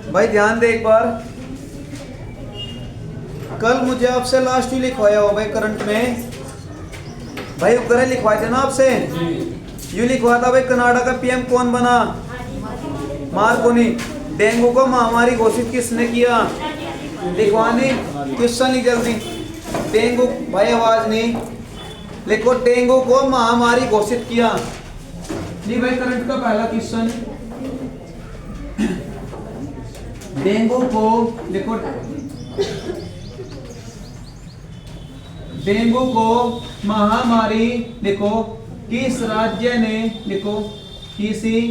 भाई ध्यान दे एक बार, कल मुझे आपसे लास्ट ही लिखवाया हो भाई करंट में, भाई उपग्रह लिखवाए थे ना आपसे, यू लिखवा था भाई कनाडा का पीएम कौन बना, मार्कोनी। डेंगू को महामारी घोषित किसने किया, लिखवानी, क्वेश्चन लिख जल्दी। डेंगू, भाई आवाज नहीं, लिखो डेंगू को महामारी घोषित किया। जी भाई करंट का पहला क्वेश्चन, डेंगू को लिखो, डेंगू को महामारी लिखो किस राज्य ने, लिखो किसी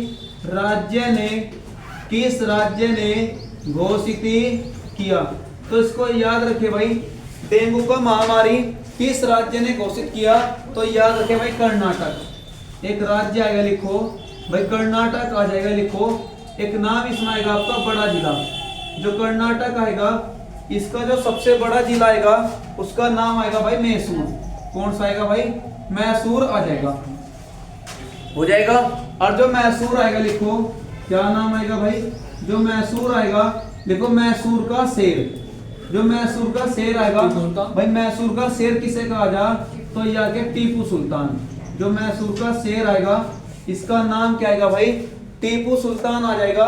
किस राज्य ने घोषित किया। तो इसको याद रखे भाई, डेंगू को महामारी किस राज्य ने घोषित किया, तो याद रखे भाई कर्नाटक। एक राज्य आएगा लिखो भाई, कर्नाटक आ जाएगा लिखो। एक नाम इसमें आएगा आपका बड़ा जिला, जो कर्नाटक आएगा इसका जो सबसे बड़ा जिला आएगा उसका नाम आएगा भाई मैसूर। कौन सा आएगा भाई, मैसूर आ जाएगा, हो जाएगा। और जो मैसूर आएगा लिखो, क्या नाम आएगा भाई, जो मैसूर आएगा लिखो मैसूर का शेर। जो मैसूर का शेर आएगा भाई, मैसूर का शेर किसे कहा जा, तो ये आगे टीपू सुल्तान। जो मैसूर का शेर आएगा इसका नाम क्या आएगा भाई, टीपू सुल्तान आ जाएगा।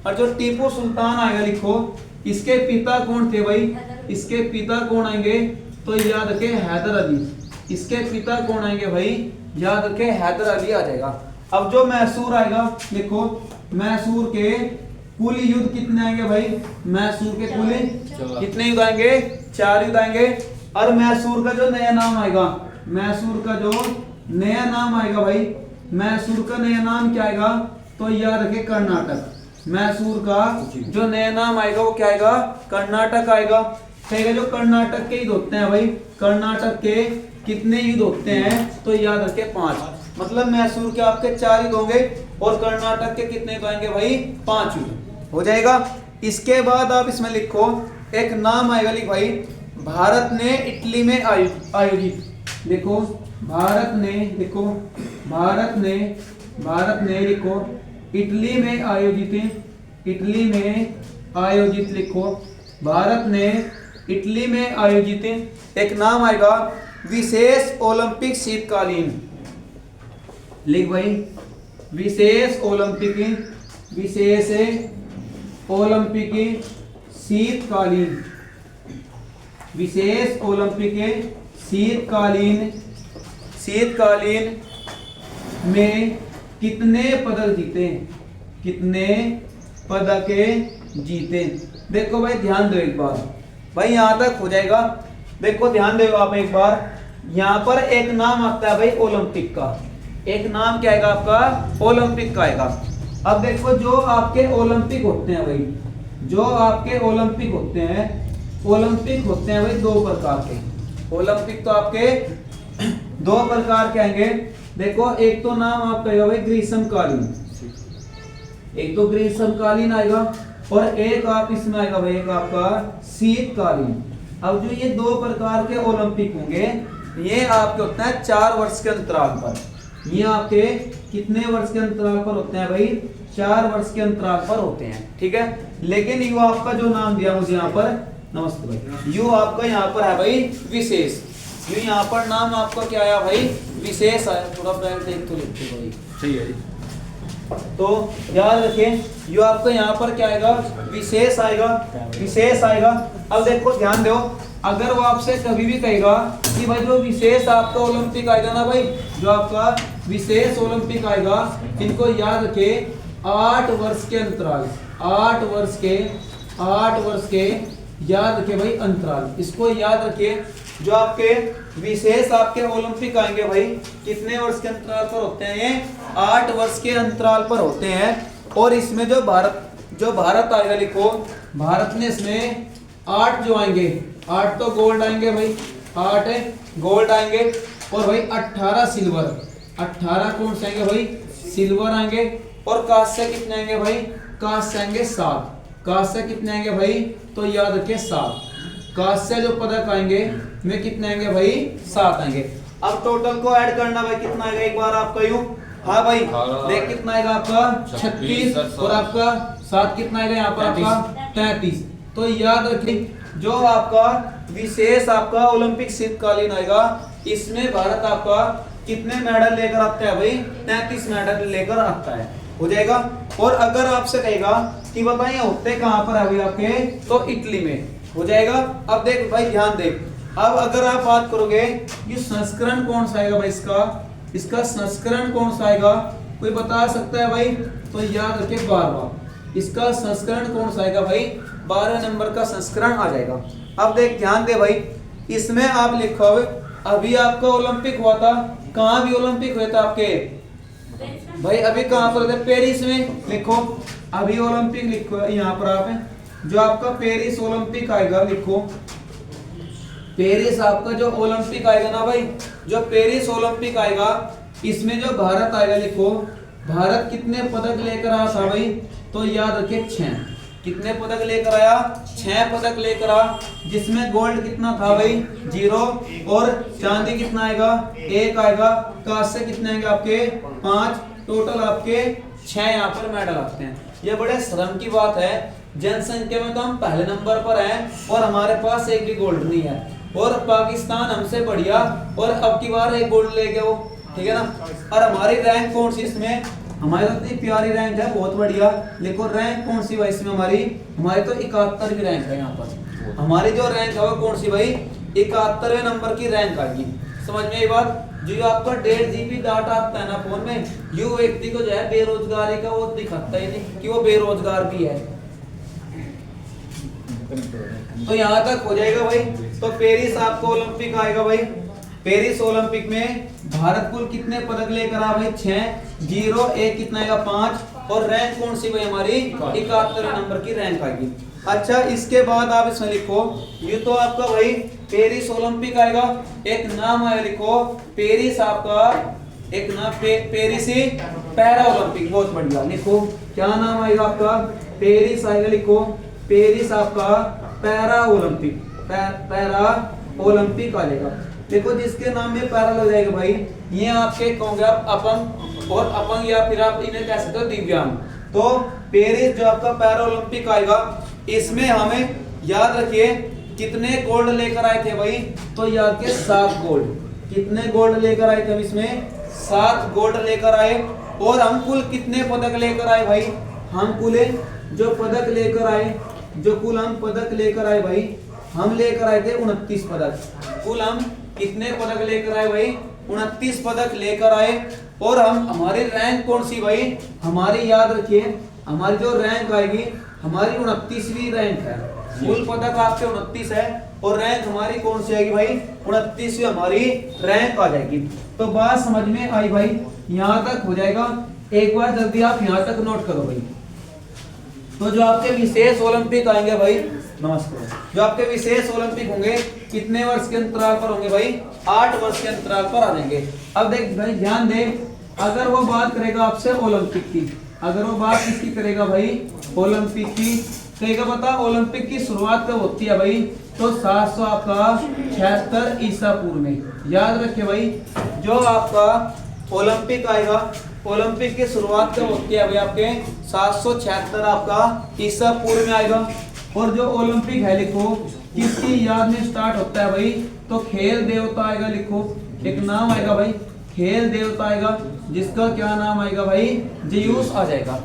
और जो टीपू सुल्तान आएगा लिखो, इसके पिता कौन थे भाई, इसके पिता कौन आएंगे, तो याद रखे हैदर अली। इसके पिता कौन आएंगे भाई, याद रखे हैदर अली आ जाएगा। अब जो मैसूर आएगा लिखो, मैसूर के कुल युद्ध कितने आएंगे भाई, मैसूर के कुल कितने युद्ध आएंगे, 4 युद्ध आएंगे। और मैसूर का जो नया नाम आएगा, मैसूर का जो नया नाम आएगा भाई, मैसूर का नया नाम क्या आएगा, तो याद रखे कर्नाटक। मैसूर का जो नया नाम आएगा वो क्या आएगा, कर्नाटक आएगा। ठीक है, जो कर्नाटक के युद्ध होते हैं भाई, कर्नाटक के कितने युद्ध होते हैं, तो याद रखे 5। मतलब मैसूर के आपके 4 युद्ध होंगे और कर्नाटक के कितने युद्ध आएंगे भाई, 5 युद्ध, हो जाएगा। इसके बाद आप इसमें लिखो, एक नाम आएगा लिख भाई, भारत ने इटली में आयोजित, देखो भारत ने, लिखो भारत ने लिखो इटली में आयोजित, इटली में आयोजित लिखो, भारत ने इटली में आयोजित एक नाम आएगा विशेष ओलंपिक शीतकालीन, लिख भाई विशेष ओलंपिक शीतकालीन, विशेष ओलंपिक शीतकालीन में कितने पदक जीते, कितने पदक जीते। देखो भाई ध्यान दो एक बार, भाई यहां तक हो जाएगा। देखो ध्यान दो आप एक बार, यहां पर एक नाम आता है भाई ओलंपिक का, एक नाम क्या आएगा आपका, ओलंपिक का आएगा। अब देखो जो आपके ओलंपिक होते हैं भाई, जो आपके ओलंपिक होते हैं भाई 2 प्रकार के। ओलंपिक तो आपके 2 प्रकार के आएंगे। देखो एक तो नाम आपका आएगा भाई ग्रीष्मकालीन, एक तो ग्रीष्मकालीन आएगा, और एक आप इसमें आएगा भाई एक आपका शीतकालीन। अब जो ये 2 प्रकार के ओलंपिक होंगे, ये आपके होते हैं 4 वर्ष के अंतराल पर। ये आपके कितने वर्ष के अंतराल पर होते हैं भाई, 4 वर्ष के अंतराल पर होते हैं, ठीक है। लेकिन यू आपका जो नाम दिया मुझे यहाँ पर, नमस्ते भाई, यू आपका यहाँ पर है भाई विशेष, यू यहाँ पर नाम आपका क्या आया भाई, विशेष आया। थोड़ा ब्राइट देख तो लिखते भाई, ठीक है जी। तो याद रखें, यू आपका यहाँ पर क्या आएगा, विशेष आएगा, विशेष आएगा। अब देखो ध्यान दो, अगर वो आपसे कभी भी कहेगा कि भाई जो विशेष आपका ओलंपिक आएगा ना भाई, जो आपका विशेष ओलंपिक आएगा, इनको याद रखे 8 वर्ष के अंतराल, 8 वर्ष के याद रखे भाई अंतराल, इसको याद रखिए। जो आपके विशेष आपके ओलंपिक आएंगे भाई, कितने वर्ष के अंतराल पर होते हैं, ये 8 वर्ष के अंतराल पर होते हैं। और इसमें जो भारत आएगा लिखो, भारत ने इसमें 8 जो आएंगे, 8 तो गोल्ड आएंगे भाई, 8 गोल्ड आएंगे, और भाई 18 सिल्वर, 18 कौन से आएंगे भाई, सिल्वर आएंगे। और कांस्य कितने आएंगे भाई, कांस्य आएंगे 7, कांस्य कितने आएंगे भाई, तो याद रखिए 7। कांस्य जो पदक आएंगे में कितने आएंगे भाई, 7 आएंगे। अब टोटल को ऐड करना भाई, कितना आएगा एक बार आपका यूं, हाँ भाई देख कितना आएगा आपका 36 और आपका 7 कितना आएगा यहाँ पर आपका 33। तो याद रखिए जो आपका विशेष आपका ओलंपिक शीतकालीन आएगा इसमें भारत आपका कितने मेडल लेकर आता है भाई 33 मेडल लेकर आता है। हो जाएगा। और अगर आपसे कहेगा कि बताइए होते कहां पर है भाई आपके तो इटली में हो जाएगा। अब देख भाई ध्यान दे अब अगर आप बात करोगे ये संस्करण कौन सा आएगा भाई इसका संस्करण कौन सा आएगा कोई बता सकता है भाई तो याद रखिए 12वां इसका संस्करण कौन सा आएगा भाई 12 नंबर का संस्करण आ जाएगा। अब देख ध्यान दे भाई इसमें आप लिखो अभी आपका ओलंपिक हुआ था कहां भी ओलंपिक हुए थे आपके भाई अभी कहां पर थे पेरिस में लिखो अभी ओलंपिक लिखो यहाँ पर आप जो आपका पेरिस ओलंपिक आएगा लिखो पेरिस आपका जो ओलंपिक आएगा ना भाई जो पेरिस ओलंपिक आएगा इसमें जो भारत आएगा लिखो भारत कितने पदक लेकर आया था भाई तो याद रखिए 6 कितने पदक लेकर आया 6 पदक लेकर आया जिसमें गोल्ड कितना था भाई 0 और चांदी कितना आएगा 1 आएगा कांस्य कितने आएंगे आपके 5 टोटल आपके 6 यहाँ पर मेडल आते हैं। ये बड़े शर्म की बात है जनसंख्या में तो हम पहले नंबर पर हैं और हमारे पास एक भी गोल्ड नहीं है और पाकिस्तान हमसे बढ़िया और अब की बार एक गोल्ड ले गए वो ठीक है ना। और हमारी रैंक कौन सी इसमें हमारी तो इतनी प्यारी रैंक है बहुत बढ़िया लेकिन रैंक कौन सी भाई इसमें हमारी तो 71वीं रैंक है यहाँ पर हमारी जो रैंक है वो कौन सी भाई 71वें नंबर की रैंक आएगी। समझ में ये बात जो आपका 1.5 GB डाटा आता है ना फोन में यू व्यक्ति को जो है बेरोजगारी का वो दिखाता ही नहीं कि वो बेरोजगार भी है। तो यहाँ तक हो जाएगा भाई। तो पेरिस आपको ओलंपिक आएगा भाई पेरिस ओलंपिक में भारत कुल कितने पदक लेकर आ भाई 6 0 1 कितना आएगा 5 और रैंक कौन सी भाई हमारी 71 नंबर की रैंक आएगी। अच्छा इसके बाद आप इसमें लिखो ये तो आपका भाई पेरिस ओलंपिक आएगा एक नाम आएगा लिखो पेरिस आपका एक नाम पेरिसी पैरा ओलंपिक बहुत बढ़िया लिखो क्या नाम आएगा आपका पेरिस आएगा लिखो पेरिस आपका पैरा ओलंपिक पैरा ओलंपिक आ जाएगा। देखो जिसके नाम में पैरा लग जाएगा भाई ये आपके कहोगे आप अपंग और अपंग या फिर आप इन्हें कह सकते हो दिव्यांग। तो पेरिस जो आपका पैरा ओलंपिक आएगा इसमें हमें याद रखिए कितने गोल्ड लेकर आए थे भाई तो याद के 7 गोल्ड कितने गोल्ड लेकर आए थे हम इसमें 7 गोल्ड लेकर आए। और हम कुल कितने पदक लेकर आए भाई हम कुल जो पदक लेकर आए जो कुल हम पदक लेकर आए भाई हम लेकर आए थे 29 पदक कुल हम कितने पदक लेकर आए भाई 29 पदक लेकर आए। और हम हमारी रैंक कौन सी भाई हमारी याद रखिए हमारी जो रैंक आएगी हमारी 29वीं रैंक है कुल पदक आपके 29 है और रैंक हमारी कौन सी आएगी भाई 29वीं हमारी रैंक आ जाएगी। तो बात समझ में आई भाई यहाँ तक हो जाएगा। एक बार जल्दी आप यहाँ तक नोट करो भाई। तो जो आपके विशेष ओलंपिक आएंगे भाई नमस्कार जो आपके विशेष ओलंपिक होंगे कितने वर्ष के अंतराल पर होंगे भाई 8 वर्ष के अंतराल पर आ जाएंगे। अब देख भाई ध्यान दे अगर वो बात करेगा आपसे ओलंपिक की अगर वो बात किसकी करेगा भाई ओलंपिक की कहेगा बता ओलंपिक की शुरुआत कब होती है भाई तो 776 ईसा पूर्व में। याद रखिए भाई जो आपका ओलंपिक आएगा ओलंपिक की शुरुआत कब होती है भाई आपके 776 आपका ईसा पूर्व में आएगा। और जो ओलंपिक है लिखो किसकी याद में स्टार्ट होता है भाई तो खेल देवता आएगा लिखो एक नाम आएगा भाई खेल देवता आएगा जिसका क्या नाम आएगा भाई ज़्यूस आ जाएगा।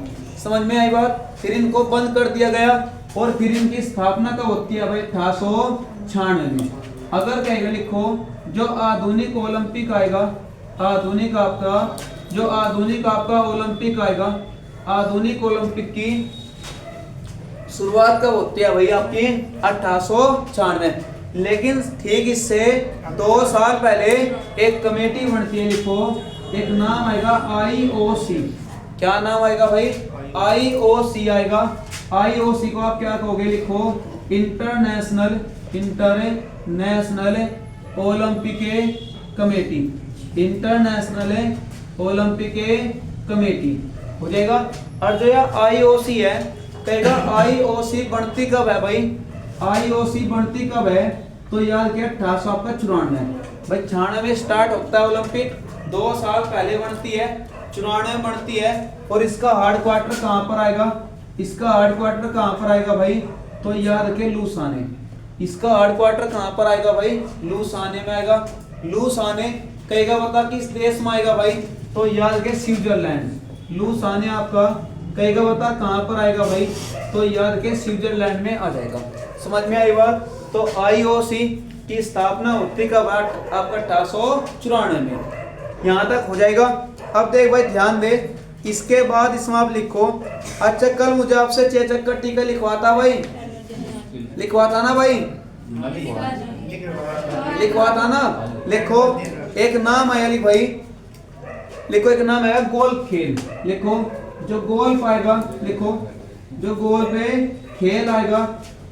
समझ में आई बात। फिर इनको बंद कर दिया गया और फिर इनकी स्थापना कब होती है भाई 1896 में। अगर कहेगा लिखो जो आधुनिक ओलंपिक आएगा आधुनिक आपका ओलंपिक आएगा आधुनिक ओलंपिक की शुरुआत कब होती है भाई आपकी 1896। लेकिन ठीक इससे 2 साल पहले एक कमेटी बनती है लिखो एक नाम आएगा IOC क्या नाम आएगा भाई IOC आएगा। IOC को आप क्या कहोगे लिखो international Olympic committee international Olympic committee हो जाएगा। और जो यह IOC है कहेगा IOC बनती कब है भाई IOC बनती कब है तो यार क्या 1894 भाई 96 स्टार्ट होता है ओलंपिक 2 साल पहले बनती है 94 में बनती है। और इसका हार्ड क्वार्टर कहां पर आएगा, इसका हार्ड क्वार्टर कहां पर आएगा भाई, तो याद रखे लूसाने। इसका हार्ड क्वार्टर कहां पर आएगा भाई, लूसाने में आएगा। लूसाने कहेगा बता किस देश में आएगा भाई, तो याद रखे स्विट्जरलैंड। लूसाने आपका कहेगा बता कहां पर आएगा भाई, तो याद रखे स्विट्जरलैंड में आ जाएगा। समझ में आई बात। तो आईओसी की स्थापना होती कब, आपका 1894 में। यहां तक हो जाएगा। अब देख भाई ध्यान दे, इसके बाद इसमें आप लिखो, अच्छा कल मुझे आपसे 6 चक्कर टीका लिखवाता भाई, लिखवाता ना भाई, लिखवाता ना। लिखो एक नाम आया भाई, लिखो एक नाम आएगा गोल्फ खेल। लिखो जो गोल्फ आएगा, लिखो जो गोल्फ पे खेल आएगा,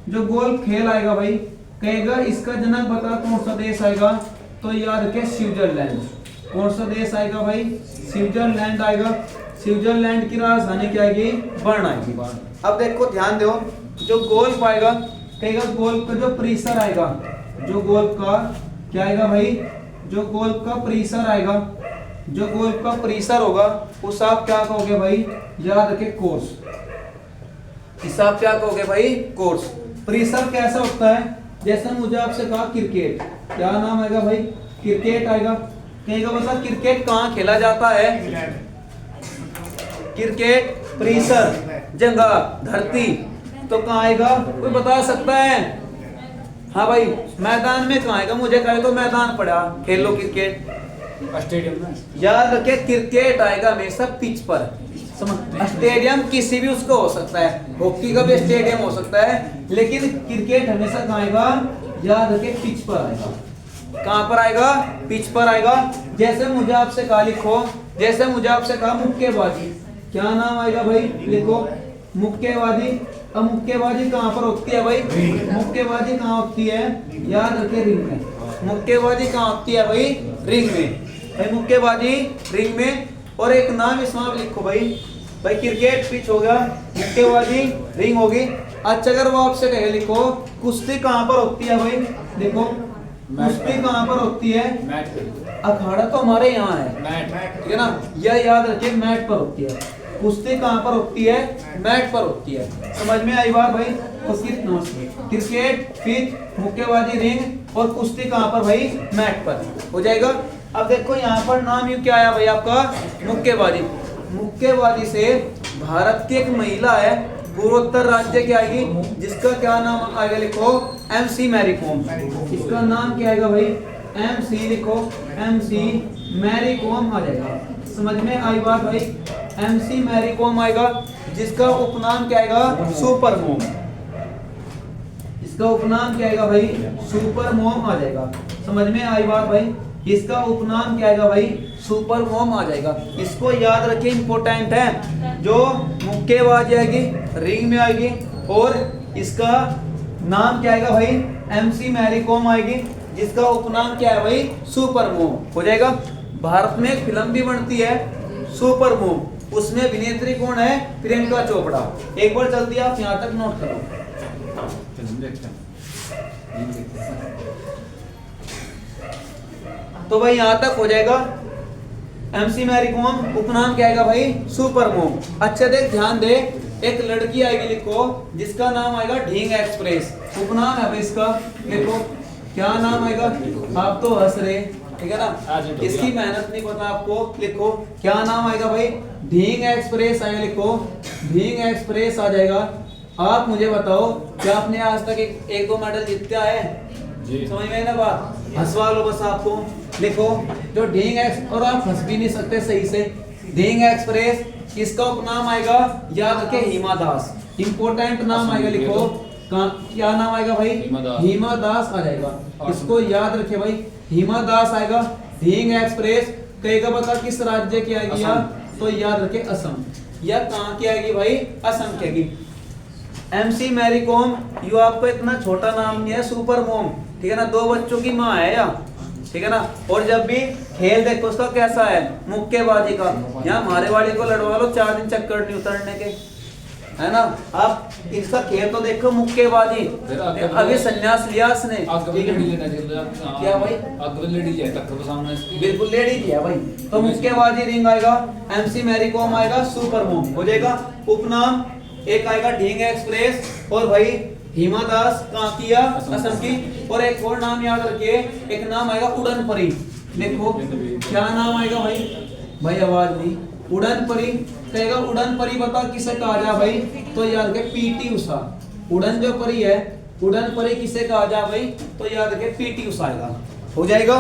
जो गोल्फ खेल आएगा भाई, कहेगा इसका जनक बता कौन सा देश आएगा, तो याद रखे स्विट्जरलैंड। कौन सा देश आएगा भाई, स्विट्जरलैंड आएगा। स्विट्जरलैंड की राजधानी क्या आएगी, बर्न आएगी। अब देखो ध्यान दो, जो गोल्फ आएगा, कहेगा गोल्फ का जो परिसर आएगा, जो गोल्फ का क्या आएगा भाई, जो गोल्फ का परिसर आएगा, जो गोल्फ का परिसर होगा उस आप क्या कहोगे भाई, याद रखे कोर्स। इस आप क्या कहोगे भाई, कोर्स। परिसर कैसा होता है, जैसा मुझे आपसे कहा क्रिकेट, क्या नाम आएगा भाई, क्रिकेट आएगा। कहेगा बता क्रिकेट कहाँ खेला जाता है, क्रिकेट परिसर, जगह, धरती, तो कहाँ आएगा, कोई बता सकता है। हाँ भाई मैदान में कहाँ आएगा, मुझे कहे तो मैदान पड़ा, खेल लो क्रिकेट, स्टेडियम में। याद रखे क्रिकेट आएगा हमेशा पिच पर। स्टेडियम किसी भी उसको हो सकता है, हॉकी का भी स्टेडियम हो सकता है, लेकिन क्रिकेट हमेशा कहाँ आएगा, याद रखे पिच पर आएगा। कहाँ पर आएगा, पिच पर आएगा। जैसे मुझे आपसे कहा लिखो, जैसे मुझे आपसे कहा मुक्केबाजी, क्या नाम आएगा भाई, लिखो मुक्केबाजी। अब मुक्केबाजी कहाँ पर होती है भाई, मुक्केबाजी कहाँ होती है, याद रखे रिंग में। मुक्केबाजी कहाँ होती है भाई, रिंग में। भाई मुक्केबाजी रिंग में। और एक नाम इसमें आप लिखो भाई, भाई क्रिकेट पिच हो गया, मुक्केबाजी रिंग होगी। अच्छा अगर वो आपसे कहे लिखो कुश्ती कहाँ पर होती है भाई, देखो कुश्ती कहाँ पर होती है, अखाड़ा तो हमारे यहाँ है, ठीक है ना, यह याद रखिए मैट पर होती है। कुश्ती कहाँ पर होती है, मैट पर होती है। समझ में आई बात भाई। क्रिकेट पिच, मुक्केबाजी रिंग और कुश्ती कहाँ पर भाई, मैट पर हो जाएगा। अब देखो यहाँ पर नाम यू क्या आया भाई आपका, मुक्केबाजी। मुक्केबाजी से भारत की एक महिला है, पूर्वोत्तर राज्य की आएगी, जिसका क्या नाम आएगा, लिखो MC मैरी कॉम। इसका नाम क्या आएगा भाई, MC, लिखो MC मैरी कॉम आ जाएगा। समझ में आई बात भाई। MC मैरी कॉम आएगा, जिसका उपनाम क्या आएगा, सुपर मोम। इसका उपनाम क्या आएगा भाई, सुपर मोम आ जाएगा। समझ में आई बात भाई। इसका उपनाम क्या आएगा भाई, सुपर मोम आ जाएगा। इसको याद रखिए, इंपॉर्टेंट है। जो मुक्केबाजी आएगी रिंग में आएगी, और इसका नाम क्या आएगा भाई, MC मैरी कॉम आएगी, जिसका उपनाम क्या है भाई, सुपर मोम हो जाएगा। भारत में एक फिल्म भी बनती है सुपर मोम, उसमें अभिनेत्री कौन है, प्रियंका चोपड़ा। एक बार जल्दी आप यहाँ तक नोट करो। तो भाई यहाँ तक हो जाएगा। MC मैरी कॉम उपनाम क्या आएगा भाई, सुपर मोम। अच्छा देख ध्यान दे, एक लड़की आएगी, लिखो जिसका नाम आएगा ढींग एक्सप्रेस। उपनाम है भाई इसका, लिखो क्या नाम आएगा, आप तो हंस रहे, ठीक है ना, इसकी मेहनत नहीं पता आपको। लिखो क्या नाम आएगा भाई, ढींग एक्सप्रेस आएगा, लिखो ढींग एक्सप्रेस आ जाएगा। आप मुझे बताओ क्या आपने आज तक एक दो मेडल जीता है, समझ में ना बात, हंसवा लो बस आपको। लिखो जो ढींग एक्स, और आप हंस भी नहीं सकते सही से, ढींग एक्सप्रेस, इसका उपनाम आएगा, याद रखे हिमा दास। इंपोर्टेंट नाम आएगा, लिखो क्या नाम आएगा भाई, हिमा दास आ जाएगा। इसको याद रखे भाई, हिमा दास आएगा। ढींग एक्सप्रेस कहेगा बता किस राज्य की आएगी, या तो याद रखे असम। या कहाँ की आएगी भाई, असम की आएगी। MC मैरी कॉम, यू आपको इतना छोटा नाम नहीं है, सुपर मोम, ठीक है ना, 2 बच्चों की माँ है या, ठीक है ना। और जब भी खेल देखो उसका कैसा है, मुक्केबाजी का, यहाँ हमारे वाली को लड़वा लो, 4 दिन चक्कर नहीं उतरने के, है ना। अब इसका खेल तो देखो मुक्केबाजी, अभी संन्यास लिया इसने। क्या भाई बिल्कुल लेडी लिया भाई। तो मुक्केबाजी रिंग आएगा, एमसी मैरी कॉम आएगा, सुपर मोम हो जाएगा। उपनाम एक आएगा ढींग एक्सप्रेस, और भाई हिमा दास कांकिया असम की। और एक और नाम याद रखिए, एक नाम आएगा उड़न परी। देखो क्या नाम आएगा भाई आवाज नहीं, उड़न परी कहेगा। उड़न परी बता किसे कहा जा भाई, तो याद रखे पीटी उषा। उड़न जो परी है, उड़न परी किसे कहा जा भाई, तो याद रखे पीटी उषा आएगा, हो जाएगा।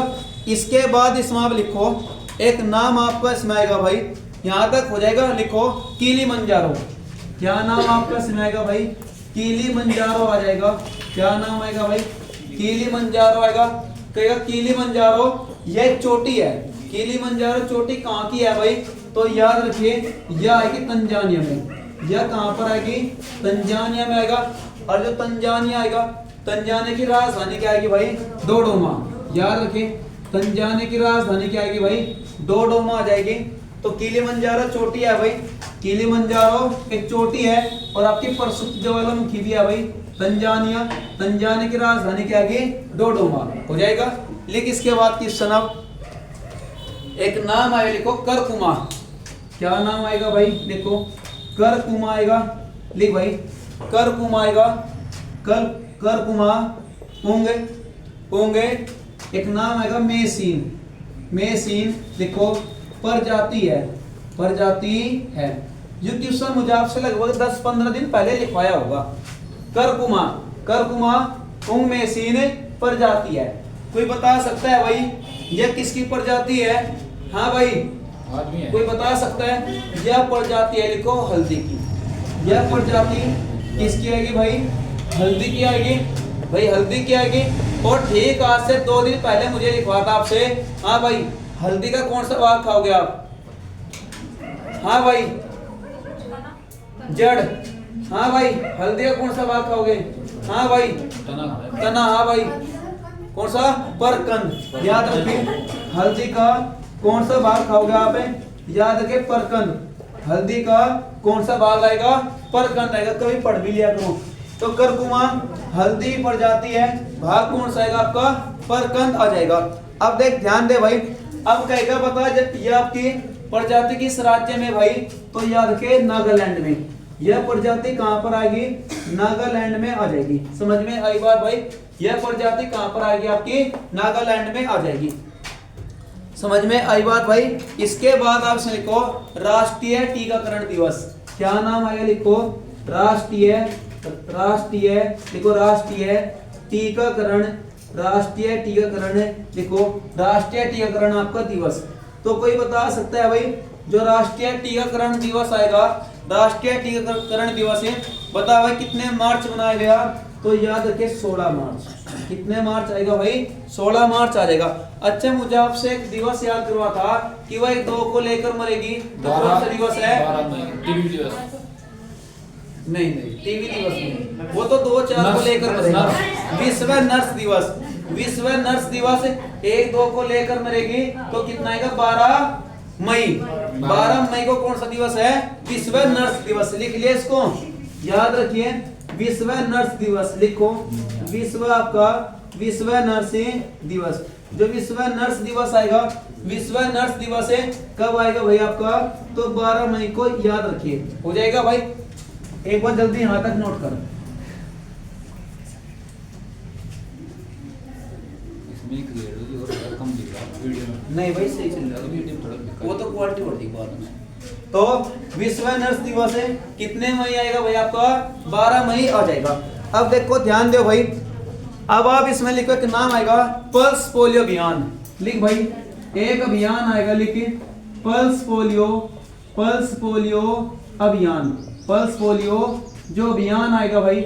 इसके बाद इसमें आप लिखो एक नाम आपका इसमें आएगा भाई, यहां तक हो जाएगा। लिखो किलिमंजारो। क्या नाम आपका इसमें आएगा भाई, किलिमंजारो आ जाएगा। क्या नाम आएगा भाई, किलिमंजारो आएगा। कहेगा किलिमंजारो यह एक चोटी है। किलिमंजारो चोटी कहाँ की है भाई, तो याद रखिए यह आएगी तंजानिया में। यह कहाँ पर आएगी, तंजानिया में आएगा। और जो तंजानिया आएगा, तंजानिया की राजधानी क्या आएगी भाई, डोडोमा। याद रखिए तंजानिया की राजधानी क्या आएगी भाई, डोडोमा आ जाएगी। तो किलिमंजारो चोटी है भाई, किलिमंजारो एक चोटी है, और आपकी प्रसिद्ध ज्वालामुखी भी है भाई तंजानिया। तंजानिया की राजधानी क्या आएगी, डोडोमा हो जाएगा। लिख इसके बाद क्वेश्चन। अब एक नाम आएगा, लिखो करकुमा। क्या नाम आएगा भाई, देखो करकुमा आएगा। लिख भाई करकुमा आएगा, करकुमा। होंगे होंगे एक नाम आएगा मेसीन। मेसीन लिखो प्रजाति है, प्रजाति है। जो क्वेश्चन मुझे आपसे लगभग 10-15 दिन पहले लिखवाया होगा। करकुमा, करकुमा उंग मेसीन प्रजाति है। कोई बता सकता है भाई यह किसकी प्रजाति है, हाँ भाई कोई बता सकता है, यह प्रजाति है लिखो हल्दी की। यह प्रजाति किसकी आएगी भाई, हल्दी की आएगी भाई, हल्दी की आएगी। और ठीक आज से 2 दिन पहले मुझे लिखवा था आपसे, हाँ भाई हल्दी का कौन सा भाग खाओगे आप, हाँ भाई जड़, हाँ भाई हल्दी का कौन सा भाग खाओगे, हाँ भाई तना, हाँ भाई कौन सा, परकंद। याद रखिए हल्दी का कौन सा भाग खाओगे आप, याद रखिए परकंद। हल्दी का कौन सा भाग आएगा, परकंद आएगा, कभी पढ़ भी लिया करो। तो करकुमा हल्दी प्रजाति है, भाग कौन सा आएगा आपका, परकंद आ जाएगा। अब देख ध्यान दे भाई, अब कहेगा बता ये आपकी प्रजाति किस राज्य में भाई, तो याद रखिए नागालैंड में। यह प्रजाति कहां पर आएगी, नागालैंड में आ जाएगी। समझ में आई बात भाई, यह प्रजाति कहां पर आएगी आपकी, नागालैंड में आ जाएगी। समझ में आई बात भाई। इसके बाद आप लिखो राष्ट्रीय टीकाकरण दिवस। क्या नाम आएगा, लिखो राष्ट्रीय, राष्ट्रीय लिखो राष्ट्रीय टीकाकरण, राष्ट्रीय टीकाकरण लिखो, राष्ट्रीय टीकाकरण आपका दिवस। तो कोई बता सकता है भाई जो राष्ट्रीय टीकाकरण दिवस आएगा, राष्ट्रीय टीकाकरण दिवस है बता भाई कितने मार्च मनाया गया, तो याद रखिए 16 मार्च। कितने मार्च आएगा भाई, 16 मार्च आ जाएगा। अच्छा मुझे आपसे एक दिवस याद करवा था कि भाई 2 को लेकर मरेगी, तो कौन सा दिवस है, टीबी दिवस नहीं टीबी दिवस नहीं, वो तो 2-4 को लेकर मरेगा। विश्व नर्स दिवस, विश्व नर्स दिवस 1-2 को लेकर मरेगी, तो कितना आएगा 12 मई। 12 मई को कौन सा दिवस है, विश्व नर्स दिवस। लिख लिया इसको, याद रखिए विश्व नर्स दिवस लिखो, विश्व आपका विश्व नर्सिंग दिवस। जो विश्व नर्स दिवस आएगा, विश्व नर्स दिवस है कब आएगा भाई आपका, तो 12 मई को याद रखिए, हो जाएगा भाई। एक बार जल्दी यहां तक नोट करो। नहीं भाई सही चल रहा है, वो तो क्वालिटी बढ़ गई बाद में। तो विश्व नर्स दिवस है कितने मई आएगा भाई आपका, 12 मई आ जाएगा। अब देखो ध्यान दो भाई, अब आप इसमें लिखो एक नाम आएगा पल्स पोलियो अभियान। लिख भाई एक अभियान आएगा, लिखिए पल्स पोलियो, पल्स पोलियो अभियान। पल्स पोलियो जो अभियान आएगा भाई,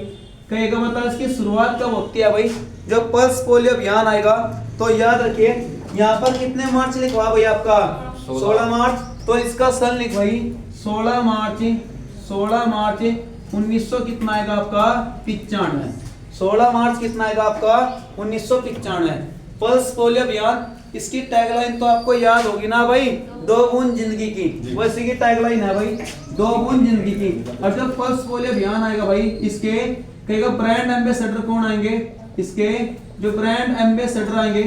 कहेगा मतलब इसकी शुरुआत कब होती है भाई, जो पल्स पोलियो अभियान आएगा, तो याद रखिए यहाँ पर कितने मार्च लिखवा भाई आपका, 16 मार्च। तो इसका सन लिख भाई 16 मार्च, 16 मार्च 1900 कितना आएगा आपका 95। 16 मार्च कितना आएगा आपका 1995। पल्स पोलियो अभियान, इसकी टैगलाइन तो आपको याद होगी ना भाई, 2 बूंद जिंदगी की, वैसे की टैगलाइन है भाई, 2 बूंद जिंदगी की। और जब पल्स पोलियो अभियान आएगा भाई, इसके कहेगा ब्रांड एम्बेसडर कौन आएंगे, इसके जो ब्रांड एम्बेसडर आएंगे,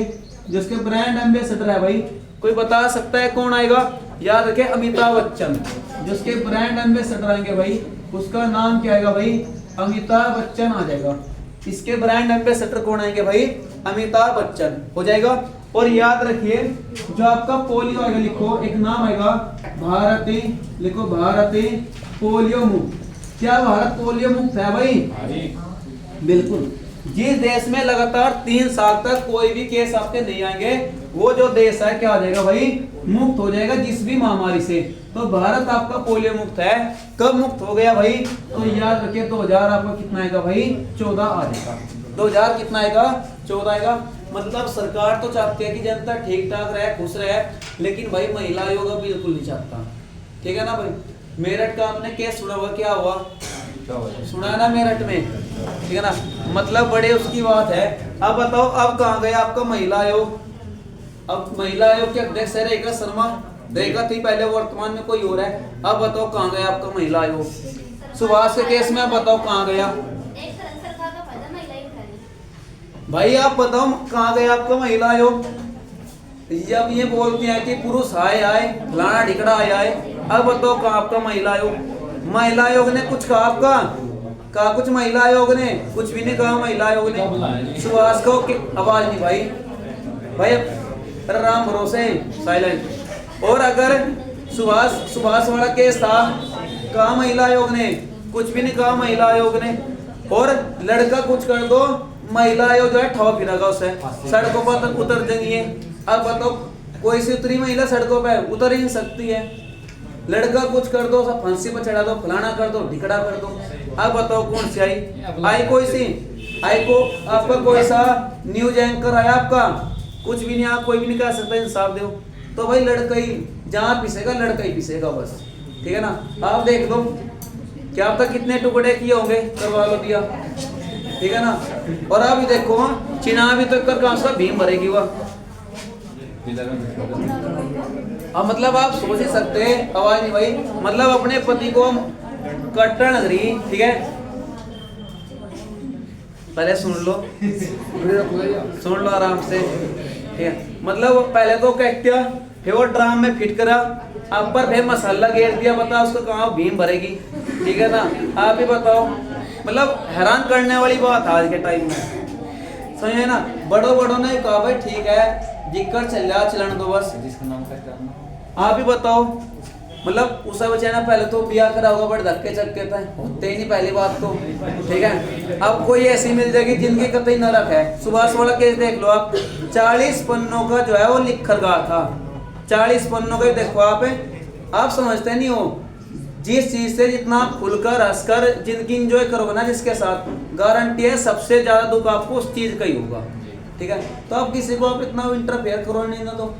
जिसके ब्रांड एम्बेसडर है भाई, कोई बता सकता है कौन आएगा? याद रखे अमिताभ बच्चन। जिसके ब्रांड एम्बेसडर आएंगे भाई, उसका नाम क्या आएगा भाई? अमिताभ बच्चन आ जाएगा। इसके ब्रांड एम्बेसडर कौन आएंगे भाई? अमिताभ बच्चन हो जाएगा। और याद रखिए जो आपका पोलियो आएगा, लिखो एक नाम आएगा भारती, लिखो भारती पोलियो मुक्त। क्या भारत पोलियो मुक्त है भाई? बिल्कुल। जिस देश में लगातार 3 साल तक कोई भी केस आपके नहीं आएंगे, वो जो देश है क्या हो जाएगा भाई? मुक्त हो जाएगा जिस भी महामारी से। तो भारत आपका पोलियो मुक्त है। कब मुक्त हो गया भाई? तो याद रखिए 2000 आपका कितना आएगा भाई? 14 आ जाएगा। 2000 कितना आएगा? 14 आएगा। मतलब सरकार तो चाहती है कि जनता ठीक ठाक रहे, खुश रहे, लेकिन भाई महिला आयोग बिल्कुल नहीं चाहता। ठीक है ना भाई? मेरठ का आपने केस सुना हुआ, क्या हुआ? सुना है ना मेरठ में, ठीक है ना? मतलब बड़े उसकी बात है। अब बताओ अब कहाँ गया आपका महिला आयोग? अब महिला आयोग के अध्यक्ष है रेखा शर्मा, रेखा थी पहले, वर्तमान में कोई और है। अब बताओ कहाँ गया आपका महिला आयोग? सुभाष के केस में बताओ कहाँ गया भाई? आप बताओ कहाँ गया आपका महिला आयोग? जब ये बोलते हैं कि पुरुष आए आए, फलाना ढिकड़ा आए, अब बताओ कहाँ आपका महिला आयोग? महिला आयोग ने कुछ कहा आपका? कहा कुछ महिला आयोग ने? कुछ भी नहीं कहा महिला आयोग ने। सुभाष को आवाज नहीं भाई, भाई राम भरोसे साइलेंट। और अगर सुभाष वाला केस था, कहा महिला आयोग ने? कुछ भी नहीं कहा महिला आयोग ने। और लड़का कुछ कर दो, महिला आयोग जो है ठोक फिरेगा उसे, सड़कों पर उतर जाएंगे। अब बताओ कोई सी उतरी महिला सड़कों पे? उतर ही नहीं सकती है। लड़का कुछ कर दो, सब फांसी पर चढ़ा दो, फलाना कर दो, ढिकड़ा कर दो। अब बताओ कौन सी आई कोई सी? आई को आपका कोई सा न्यूज एंकर आया आपका? कुछ भी नहीं, आप कोई भी नहीं कह सकता इंसाफ दो। तो भाई लड़का ही जहाँ पिसेगा, लड़का ही पिसेगा बस। ठीक है ना? आप देख दो क्या अब तक कितने टुकड़े किए होंगे, करवा लो दिया। ठीक है ना? और अभी देखो चिना भी तो कर कहाँ सा भीम भरेगी वह। अब मतलब आप सोच ही सकते हैं, आवाज नहीं भाई, मतलब अपने पति को कट्टर नगरी, ठीक है, पहले सुन लो आराम से, ठीक है। मतलब पहले तो क्या किया, फिर वो ड्राम में फिट करा, अब पर फिर मसाला घेर दिया, बताओ उसको कहाँ भीम भरेगी? ठीक है ना? आप ही बताओ, मतलब हैरान करने वाली बात आज के टाइम में, समझे ना? बड़ों ने कहा भाई ठीक है जिक्र चलन दो बस। आप ही बताओ, मतलब उस बच्चे ने पहले तो बिया करा होगा, बड़े धक्के चक्के थे, होते ही नहीं पहली बात तो, ठीक है। अब कोई ऐसी मिल जाएगी जिनकी कतई नरक है। सुभाष वाला केस देख लो आप, 40 पन्नों का जो है वो लिख कर गया था, 40 पन्नों का देखो आप समझते नहीं हो। जिस चीज से जितना आप खुलकर हंसकर जिंदगी इंजॉय करोगे ना, जिसके साथ, गारंटी है सबसे ज्यादा दुख आपको उस चीज का ही होगा। ठीक है, तो आप किसी को आप इतना इंटरफेयर करो नहीं ना, तो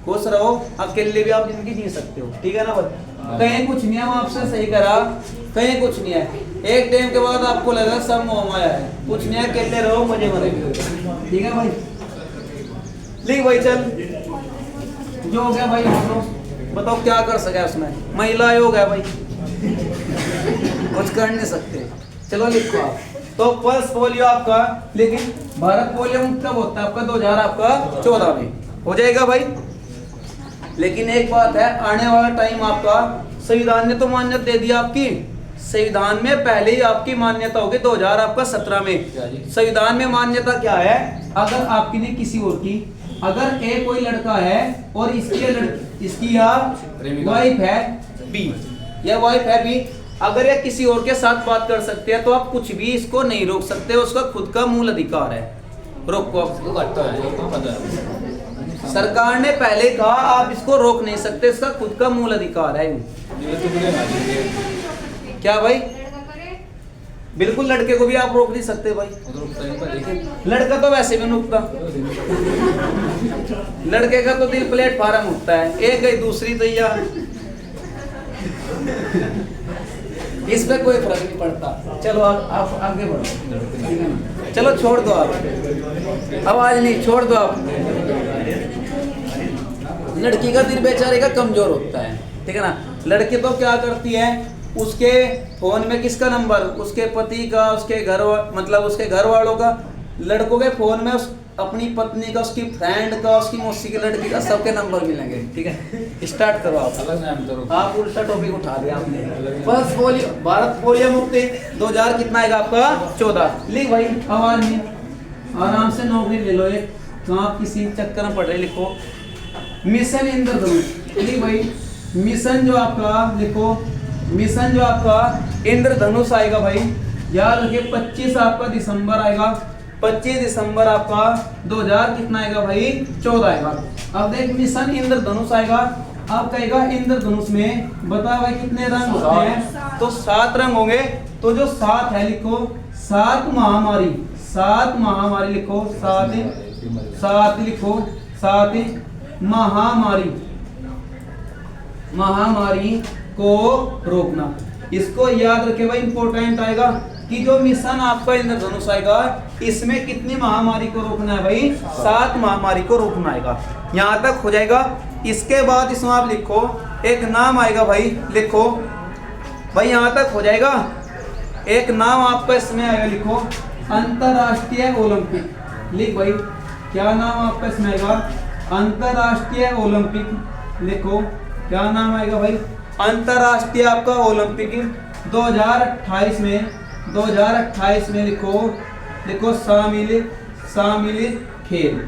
खुश रहो, अकेले भी आप जिंदगी जी सकते हो। ठीक है ना भाई? कहीं कुछ नहीं है, आपसे सही करा, कहीं कुछ नहीं है। एक टाइम के बाद आपको लगा सब मोह माया है, कुछ नहीं है, अकेले रहो, मजे मरे। ठीक है भाई? लिख भाई, चल जो हो गया भाई, बताओ क्या कर सके उसमें? महिला आयोग है भाई, कुछ कर नहीं सकते। चलो लिखो आप। तो पल्स पोलियो आपका, लेकिन भारत पोलियो मुक्त कब होता है आपका? 2014 में हो जाएगा भाई। लेकिन एक बात है, आने वाला टाइम आपका, संविधान ने तो मान्यता दे दी आपकी, संविधान में पहले ही आपकी मान्यता होगी 2017 में। संविधान में मान्यता क्या है? अगर आपकी नहीं किसी और की, अगर ए कोई लड़का है और इसकी या वाइफ है बी, या वाइफ है बी, अगर ये किसी और के साथ बात कर सकते हैं तो आप कुछ भी इसको नहीं रोक सकते, उसका खुद का मूल अधिकार है। रोको, सरकार ने पहले कहा आप इसको रोक नहीं सकते, इसका खुद का मूल अधिकार है। क्या भाई? बिल्कुल, लड़के को भी आप रोक नहीं सकते भाई, लड़का तो वैसे भी रुकता, लड़के का तो दिल प्लेटफार्म उठता है, एक गई दूसरी तैयार, इस पे कोई फर्क नहीं पड़ता। चलो आप आगे बढ़ो, चलो छोड़ दो आप, आवाज नहीं, छोड़ दो आप। लड़की का दिल बेचारे का कमजोर होता है, ठीक है ना? लड़की तो क्या करती है, उसके फोन में किसका नंबर, उसके पति का, उसके मतलब उसके घर वालों का। लड़कों के फोन में अपनी पत्नी का, उसकी फ्रेंड का, उसकी मौसी की लड़की का, सबके नंबर मिलेंगे। ठीक है, स्टार्ट करो आप। आप उल्टा टॉपिक उठा दिया आपने। बस पोलियो, भारत पोलियो मुक्ति 2000 कितना आएगा आपका 14। लिख भाई, आवाज नहीं, आराम से नौकरी ले लो एक, तो आप किसी चक्कर में पड़ रहे। लिखो मिशन इंद्रधनुष। लिख भाई, मिशन जो आपका, लिखो मिशन जो आपका इंद्रधनुष आएगा भाई, याद रखिए 25 आपका दिसंबर आएगा, 25 दिसंबर आपका 2000 कितना आएगा भाई 14 आएगा। अब देख मिशन इंद्रधनुष आएगा, आप कहेगा इंद्रधनुष में बता भाई कितने रंग होते हैं, तो 7 रंग होंगे। तो जो 7 है, लिखो 7 महामारी, 7 महामारी लिखो, 7 लिखो, 7 महामारी, महामारी को रोकना। इसको याद रखे भाई, इंपॉर्टेंट आएगा कि जो मिशन आपका इंद्रधनुष आएगा, इसमें कितनी महामारी को रोकना है भाई, 7 महामारी को रोकना आएगा। यहाँ तक हो जाएगा। इसके बाद इसमें आप लिखो एक नाम आएगा भाई, लिखो भाई यहाँ तक हो जाएगा। एक नाम आपका इसमें आएगा, लिखो अंतरराष्ट्रीय ओलंपिक। लिख भाई, क्या नाम आपका इसमें आएगा, अंतरराष्ट्रीय ओलंपिक। लिखो क्या नाम आएगा भाई, अंतरराष्ट्रीय आपका ओलंपिक 2028 में, 2028 में लिखो शामिल खेल।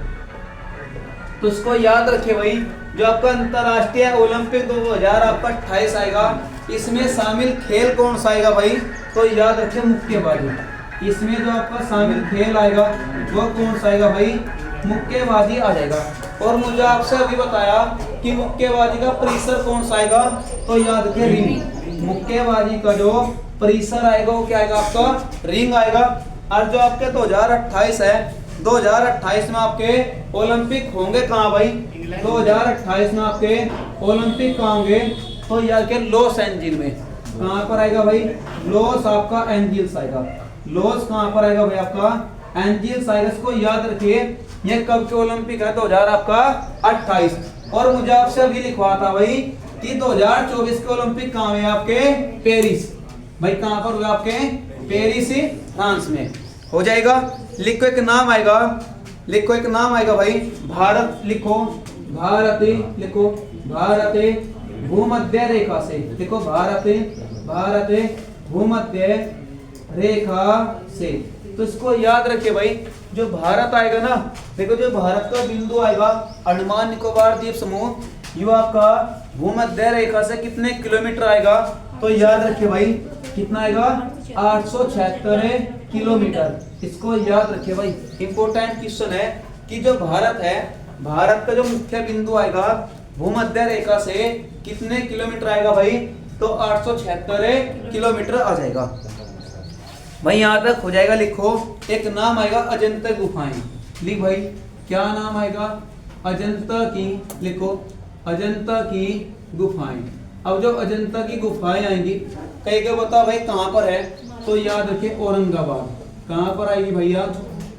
तो इसको याद रखे भाई, जो आपका अंतरराष्ट्रीय ओलंपिक 2028 आएगा, इसमें शामिल खेल कौन सा आएगा भाई, तो याद रखे मुक्केबाजी। इसमें जो आपका शामिल खेल आएगा वो कौन सा आएगा भाई, मुक्केबाजी आ जाएगा। और मुझे आपसे अभी बताया कि मुक्केबाजी का परिसर कौन सा आएगा, तो याद रखिए रिंग। मुक्केबाजी का जो परिसर आएगा वो क्या आएगा आपका, रिंग आएगा। और जो आपके 2028 है, 2028 में आपके ओलंपिक होंगे कहाँ भाई, 2028 में आपके ओलंपिक कहाँ होंगे, तो याद के लॉस एंजिल में। कहाँ पर आएगा भाई, लॉस आपका एंजिल्स आएगा। लॉस कहाँ पर आएगा भाई आपका, एंजिल्स आएगा। इसको याद रखिए, ये कब के ओलंपिक है, 2028। और मुझे आपसे अभी लिखवा था भाई कि 2024 के ओलंपिक कहाँ हुए आपके, पेरिस। भाई कहाँ पर हुए आपके, पेरिस फ्रांस में हो जाएगा। लिखो एक नाम आएगा, लिखो एक नाम आएगा भाई भारत। लिखो भारत, लिखो भारत भूमध्य रेखा से। लिखो भारत भूमध्य रेखा से। तो इसको याद रखिए भाई, जो भारत आएगा ना, देखो जो भारत का बिंदु आएगा अंडमान निकोबार द्वीप समूह, ये आपका भूमध्य रेखा से कितने किलोमीटर आएगा, तो याद रखिए भाई कितना आएगा, 876 किलोमीटर। इसको याद रखिए भाई, इंपॉर्टेंट क्वेश्चन है कि जो भारत है, भारत का जो मुख्य बिंदु आएगा भूमध्य रेखा से कितने किलोमीटर आएगा भाई, तो 876 किलोमीटर आ जाएगा भाई। यहाँ तक हो जाएगा। लिखो एक नाम आएगा अजंता गुफाएं। लिख भाई, क्या नाम आएगा, अजंता की। लिखो अजंता की गुफाएं। अब जो अजंता की गुफाएं आएंगी, कई को बता भाई कहाँ पर है, तो याद रखिए औरंगाबाद। कहाँ पर आएगी भैया,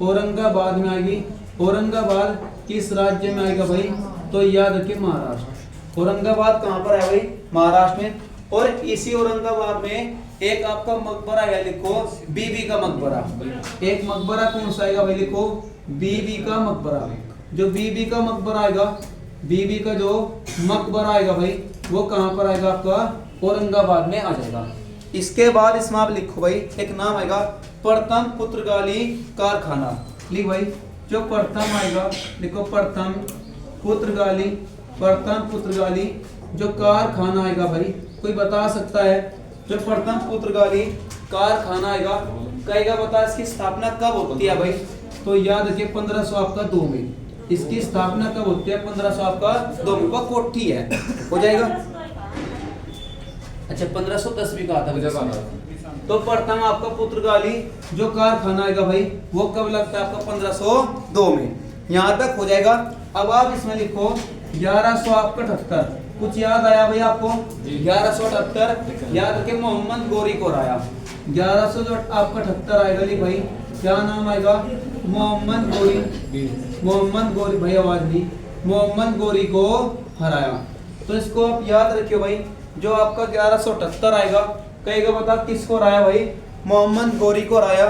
औरंगाबाद में आएगी। औरंगाबाद किस राज्य में आएगा भाई, तो याद रखिए महाराष्ट्र। औरंगाबाद कहाँ पर है भाई, महाराष्ट्र में। और इसी औरंगाबाद में एक आपका मकबरा है, लिखो बीबी का मकबरा। एक मकबरा कौन सा आएगा भाई, लिखो बीबी का मकबरा। जो बीबी का मकबरा आएगा, बीबी का जो मकबरा आएगा भाई, वो कहाँ पर आएगा आपका, औरंगाबाद में आ जाएगा। इसके बाद इसमें आप लिखो भाई एक नाम आएगा प्रथम पुर्तगाली कारखाना। लिख भाई, जो प्रथम आएगा, लिखो प्रथम पुर्तगाली जो कारखाना आएगा भाई, कोई बता सकता है जो प्रथम पुर्तगाली कारखाना आएगा, कहेगा बता इसकी स्थापना कब होती है भाई, तो याद रखिए 1500 आपका 2 में। इसकी स्थापना कब होती है, 1500 आपका 2 में। वो कोठी है, हो जाएगा। अच्छा 1510 भी कहा था। तो प्रथम आपका पुर्तगाली जो कारखाना आएगा भाई, वो कब लगता है आपका 1502 में। यहाँ तक हो जाएगा। अब आप इसमें लिखो 1178। कुछ याद आया भाई आपको, 1178 याद रखे, मोहम्मद गोरी को हराया। 1178 आएगा। लिख भाई, क्या नाम आएगा, मोहम्मद गोरी भाई, आवाज दी, मोहम्मद गोरी को हराया। तो इसको आप याद रखियो भाई, जो आपका 1178 आएगा। कहेगा बता किसको हराया भाई? मोहम्मद गौरी को हराया।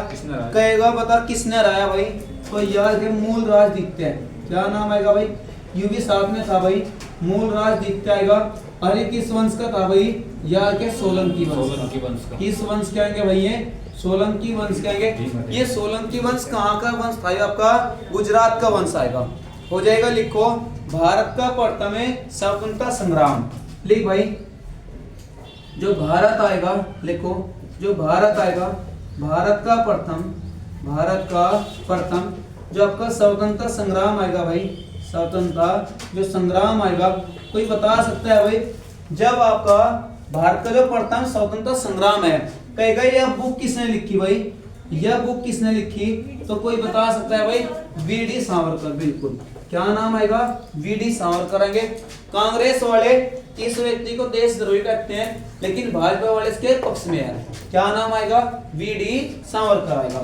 कहेगा बता किसने हराया भाई? तो यार के मूलराजदित्य, क्या नाम आएगा भाई? यू भी साथ में था भाई, मूलराजदित्य आएगा। अरे किस वंश का था भाई? यार के सोलंकी वंश। किस वंश के आएंगे भाई? ये सोलंकी वंश के आएंगे। ये सोलंकी वंश कहाँ का वंश था? आपका गुजरात का वंश आएगा। हो जाएगा, लिखो भारत का प्रथम स्वतंत्रता संग्राम। लिख भाई, जो भारत आएगा, लिखो जो भारत आएगा, भारत का प्रथम जो आपका स्वतंत्रता संग्राम आएगा भाई, स्वतंत्रता जो संग्राम आएगा, कोई बता सकता है भाई जब आपका भारत का जो प्रथम स्वतंत्रता संग्राम है, कहेगा यह बुक किसने लिखी भाई? यह बुक किसने लिखी? तो कोई बता सकता है भाई वीडी सावरकर। बिल्कुल, क्या नाम आएगा? वीडी सावरकर आएंगे। कांग्रेस वाले इस व्यक्ति को देशद्रोही कहते हैं, लेकिन भाजपा वाले इसके पक्ष में है। क्या नाम आएगा? वीडी सावरकर आएगा।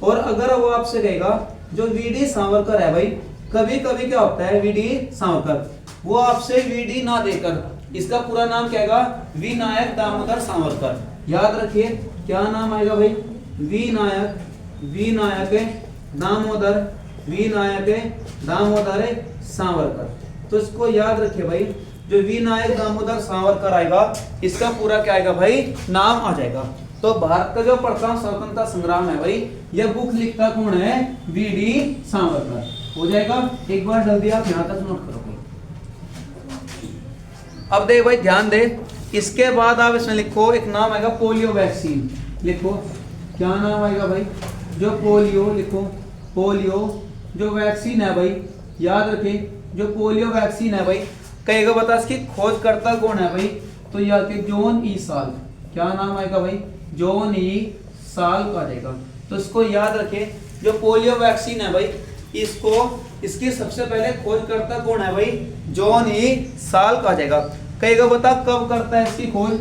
और अगर वो आपसे कहेगा जो वीडी सावरकर है भाई, कभी कभी क्या होता है वीडी सावरकर, वो आपसे वीडी ना देकर इसका पूरा नाम क्या आएगा? विनायक दामोदर सावरकर। याद रखिए, क्या नाम आएगा भाई? विनायक दामोदर सावरकर। तो इसको याद रखिए भाई, जो विनायक दामोदर सावरकर आएगा, इसका पूरा क्या आएगा भाई? नाम आ जाएगा। तो भारत का जो प्रथम स्वतंत्रता संग्राम है भाई, यह बुक लिखता कौन है? वीडी सावरकर। हो जाएगा, एक बार जल्दी आप यहां तक नोट करो। अब देख भाई, ध्यान दे, इसके बाद आप इसमें लिखो एक नाम आएगा पोलियो वैक्सीन। लिखो, क्या नाम आएगा भाई? जो पोलियो, लिखो पोलियो जो वैक्सीन है भाई, याद रखें जो पोलियो वैक्सीन है भाई, कहेगा बता इसकी खोजकर्ता कौन है भाई? तो याद के जॉन ई साल। क्या नाम आएगा भाई? जॉन ई साल का आएगा। तो इसको याद रखें, जो पोलियो वैक्सीन है भाई, इसकी सबसे पहले खोजकर्ता कौन है भाई? जॉन ई साल का जाएगा। कहेगा बता कब करता है इसकी खोज?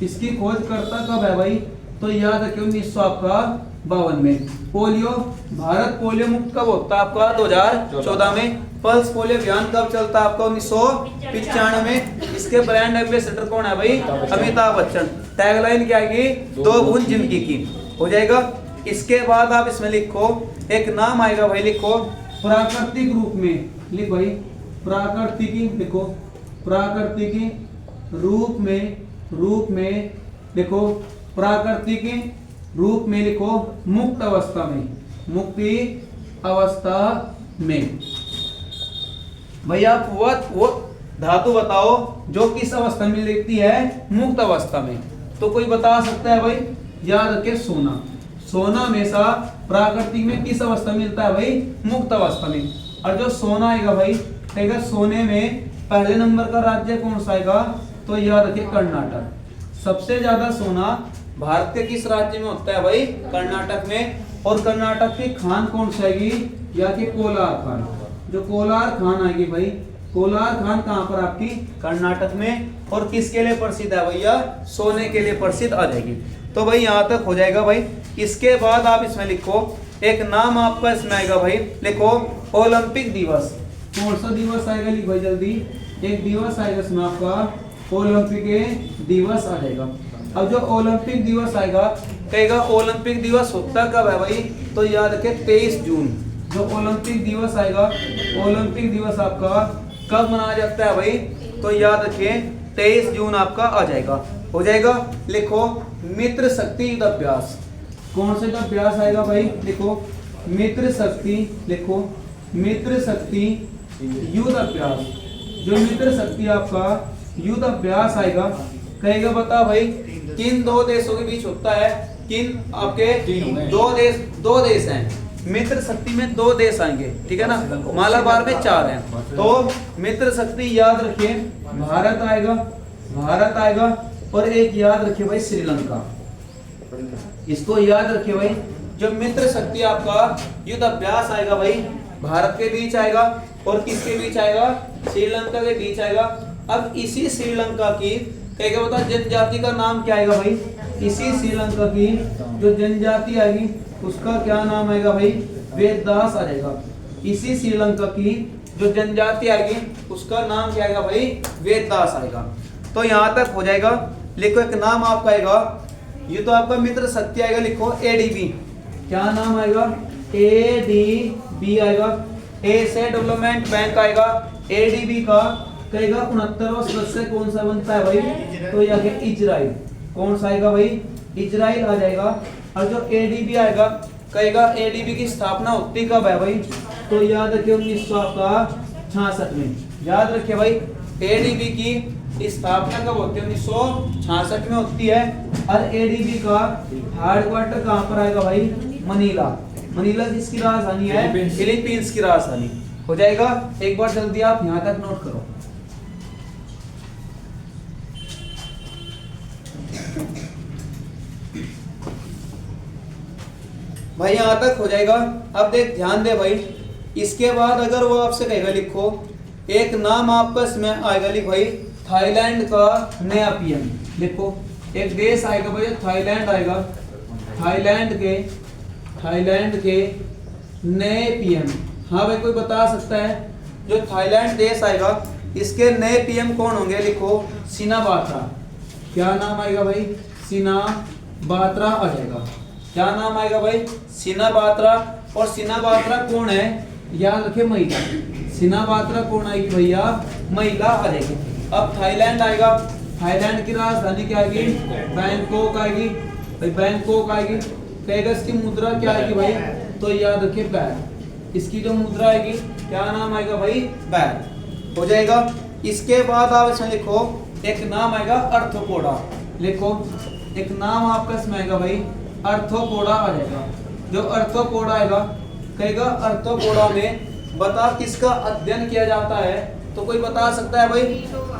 इसकी खोज करता कब है भाई? तो याद रखिए 1952 में। पोलियो, भारत पोलियो मुक्त कब होता है आपका? 2014 में। पल्स पोलियो अभियान कब चलता है आपका? 1995 में। इसके ब्रांड एम्बेसडर कौन है भाई? अमिताभ बच्चन। टैगलाइन क्या आएगी? 2 बूंद जिंदगी की। हो जाएगा। इसके बाद आप इसमें लिखो एक नाम आएगा भाई, लिखो प्राकृतिक रूप में। लिख भाई, प्राकृतिकी, लिखो प्राकृतिकी रूप में लिखो, प्राकृतिक रूप में लिखो मुक्त अवस्था में, मुक्ति अवस्था में। भैया आप वो धातु बताओ जो किस अवस्था में लिखती है? मुक्त अवस्था में। तो कोई बता सकता है भाई? याद रखे सोना। सोना हमेशा प्राकृतिक में किस अवस्था में मिलता है भाई? मुक्त अवस्था में। और जो सोना आएगा भाई, कहेगा सोने में पहले नंबर का राज्य कौन सा आएगा? तो याद रखिए कर्नाटक। सबसे ज्यादा सोना भारत के किस राज्य में होता है भाई? कर्नाटक में। और कर्नाटक की खान कौन सी आएगी? या कि कोलार खान। जो कोलार खान आएगी भाई, कोलार खान कहाँ पर आपकी? कर्नाटक में। और किसके लिए प्रसिद्ध है भैया? सोने के लिए प्रसिद्ध आ जाएगी। तो भाई यहाँ तक हो जाएगा भाई। इसके बाद आप इसमें लिखो एक नाम आपका इसमें आएगा भाई, लिखो ओलंपिक दिवस। कौन सा दिवस आएगा? लिख भाई जल्दी। एक दिवस आएगा इसमें आपका ओलंपिक दिवस आ जाएगा। अब जो ओलंपिक दिवस आएगा, कहेगा ओलंपिक दिवस होता कब है भाई? तो याद रखे 23 जून। जो ओलंपिक दिवस आएगा, ओलंपिक दिवस आपका कब मनाया जाता है भाई? तो याद रखिए 23 जून आपका आ जाएगा। हो जाएगा। लिखो मित्र शक्ति युद्ध अभ्यास। कौन से अभ्यास आएगा भाई? लिखो मित्र शक्ति, लिखो मित्र शक्ति युद्ध अभ्यास। जो मित्र शक्ति आपका युद्ध अभ्यास आएगा, कहेगा बता भाई किन 2 देशों के बीच होता है? किन आपके? 2 देश हैं। मित्र शक्ति में 2 देश आएंगे, ठीक है ना? मालाबार में 4 हैं। तो मित्र शक्ति याद रखिए भारत आएगा। और एक याद रखिए भाई श्रीलंका। इसको याद रखिए भाई, जो मित्र शक्ति आपका युद्ध अभ्यास आएगा भाई, भारत के बीच आएगा। और किसके बीच आएगा? श्रीलंका के बीच आएगा। अब इसी श्रीलंका की कहेगा बता जनजाति का नाम क्या आएगा भाई? इसी श्रीलंका की जो जनजाति आएगी उसका क्या नाम आएगा भाई? वेददास आ जाएगा। इसी श्रीलंका की जो जनजाति आएगी उसका नाम क्या आएगा भाई? वेददास आएगा। तो तो यहाँ तक हो जाएगा। लिखो एक नाम आपका आएगा, ये तो आपका मित्र शक्ति आएगा, लिखो एडीबी। क्या नाम आएगा? एडीबी आएगा। ए से डेवलपमेंट बैंक आएगा। एडीबी का कहेगा 69वां सदस्य कौन सा बनता है भाई? तो यह है इजराइल। कौन सा आएगा भाई? इजराइल आ जाएगा। और जो एडीबी आएगा कहेगा एडीबी की स्थापना होती कब है भाई? तो याद रखिए 1966 में। याद रखिए भाई एडीबी की स्थापना कब होती है? 1966 में होती है। और एडीबी का हेडक्वार्टर कहाँ पर आएगा भाई? मनीला। मनीला किसकी राजधानी है? फिलीपींस की राजधानी। हो जाएगा। एक बार जल्दी आप यहाँ तक नोट करो। भाई यहाँ तक हो जाएगा। अब देख ध्यान दे भाई, इसके बाद अगर वो आपसे कहेगा लिखो एक नाम आपका इसमें आएगा, लिख भाई थाईलैंड का नया पीएम। लिखो एक देश आएगा भाई, थाईलैंड आएगा। थाईलैंड के नए पीएम। हाँ भाई कोई बता सकता है जो थाईलैंड देश आएगा इसके नए पीएम कौन होंगे? लिखो सिनाबात्रा। क्या नाम आएगा भाई? सिनाबात्रा आ जाएगा। क्या नाम आएगा भाई? सिनाबात्रा। और सिनाबात्रा कौन है? याद रखे महिला। सिनाबात्रा कौन आएगी भैया? महिला आ जाएगी। अब थाईलैंड आएगा। थाईलैंड की राजधानी क्या आएगी? बैंकॉक आएगी भाई। बैंकॉक आएगी। कहेगा इसकी मुद्रा क्या आएगी भाई? तो याद रखिए बैड। इसकी जो मुद्रा आएगी क्या नाम आएगा भाई? बैड। हो जाएगा। इसके बाद आप इसमें लिखो एक नाम आएगा अर्थोपोडा। लिखो एक नाम आपका इसमें आएगा भाई अर्थोपोडा आ जाएगा। जो अर्थोपोडा आएगा कहेगा अर्थोपोडा में बता किसका अध्ययन किया जाता है? तो कोई बता सकता है भाई?